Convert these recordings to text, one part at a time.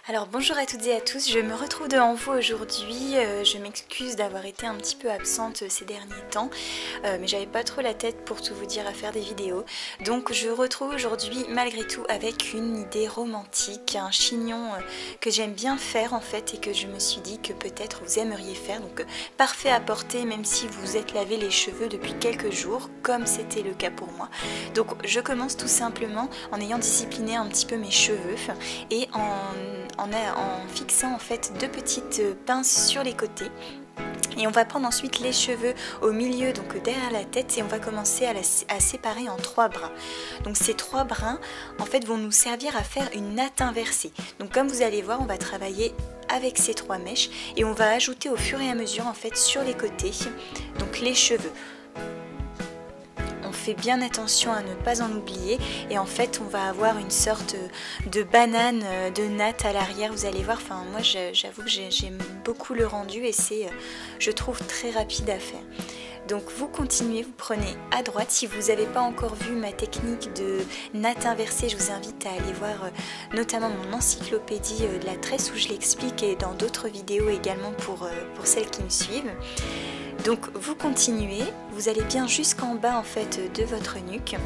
Alors bonjour à toutes et à tous, je me retrouve devant vous aujourd'hui, je m'excuse d'avoir été un petit peu absente ces derniers temps, mais j'avais pas trop la tête pour tout vous dire à faire des vidéos. Donc je retrouve aujourd'hui malgré tout avec une idée romantique, un chignon que j'aime bien faire en fait et que je me suis dit que peut-être vous aimeriez faire. Donc parfait à porter même si vous êtes lavé les cheveux depuis quelques jours, comme c'était le cas pour moi. Donc je commence tout simplement en ayant discipliné un petit peu mes cheveux et en fixant en fait deux petites pinces sur les côtés. Et on va prendre ensuite les cheveux au milieu, donc derrière la tête, et on va commencer à séparer en trois brins. Donc ces trois brins en fait vont nous servir à faire une natte inversée. Donc comme vous allez voir, on va travailler avec ces trois mèches et on va ajouter au fur et à mesure en fait sur les côtés donc les cheveux. Fait bien attention à ne pas en oublier et en fait on va avoir une sorte de banane de natte à l'arrière, vous allez voir. Enfin moi j'avoue que j'aime beaucoup le rendu et c'est je trouve très rapide à faire. Donc vous continuez, vous prenez à droite. Si vous n'avez pas encore vu ma technique de natte inversée, je vous invite à aller voir notamment mon encyclopédie de la tresse où je l'explique et dans d'autres vidéos également pour celles qui me suivent. Donc vous continuez, vous allez bien jusqu'en bas en fait de votre nuque.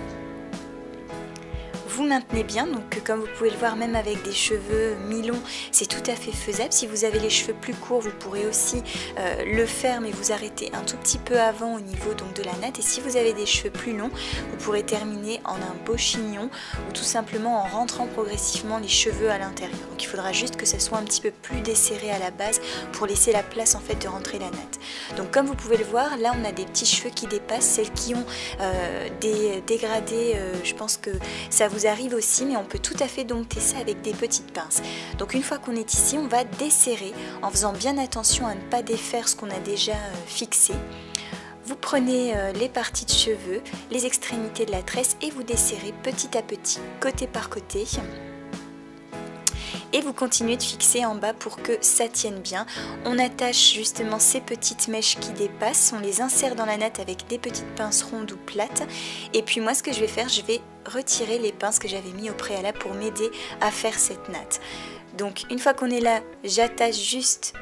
Vous maintenez bien, donc comme vous pouvez le voir, même avec des cheveux mi-longs, c'est tout à fait faisable. Si vous avez les cheveux plus courts, vous pourrez aussi le faire, mais vous arrêtez un tout petit peu avant au niveau donc de la natte. Et si vous avez des cheveux plus longs, vous pourrez terminer en un beau chignon ou tout simplement en rentrant progressivement les cheveux à l'intérieur. Donc il faudra juste que ça soit un petit peu plus desserré à la base pour laisser la place en fait de rentrer la natte. Donc comme vous pouvez le voir, là on a des petits cheveux qui dépassent, celles qui ont des dégradés, je pense que ça vous arrive aussi, mais on peut tout à fait dompter ça avec des petites pinces. Donc une fois qu'on est ici, on va desserrer en faisant bien attention à ne pas défaire ce qu'on a déjà fixé. Vous prenez les parties de cheveux, les extrémités de la tresse et vous desserrez petit à petit, côté par côté. Et vous continuez de fixer en bas pour que ça tienne bien. On attache justement ces petites mèches qui dépassent, on les insère dans la natte avec des petites pinces rondes ou plates. Et puis moi ce que je vais faire, je vais retirer les pinces que j'avais mis au préalable pour m'aider à faire cette natte. Donc une fois qu'on est là, j'attache juste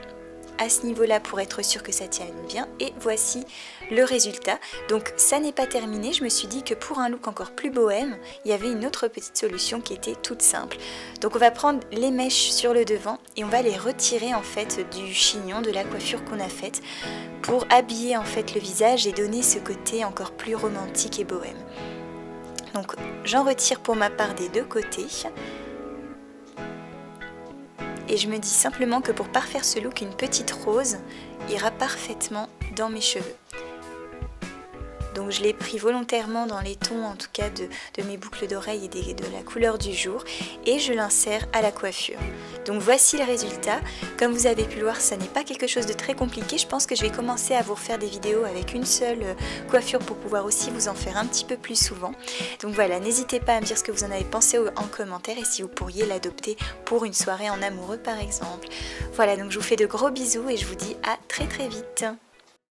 à ce niveau-là pour être sûr que ça tienne bien et voici le résultat. Donc ça n'est pas terminé, je me suis dit que pour un look encore plus bohème, il y avait une autre petite solution qui était toute simple. Donc on va prendre les mèches sur le devant et on va les retirer en fait du chignon, de la coiffure qu'on a faite pour habiller en fait le visage et donner ce côté encore plus romantique et bohème. Donc j'en retire pour ma part des deux côtés. Et je me dis simplement que pour parfaire ce look, une petite rose ira parfaitement dans mes cheveux. Donc je l'ai pris volontairement dans les tons en tout cas de mes boucles d'oreilles et de la couleur du jour et je l'insère à la coiffure. Donc voici le résultat. Comme vous avez pu le voir, ça n'est pas quelque chose de très compliqué. Je pense que je vais commencer à vous refaire des vidéos avec une seule coiffure pour pouvoir aussi vous en faire un petit peu plus souvent. Donc voilà, n'hésitez pas à me dire ce que vous en avez pensé en commentaire et si vous pourriez l'adopter pour une soirée en amoureux par exemple. Voilà, donc je vous fais de gros bisous et je vous dis à très très vite.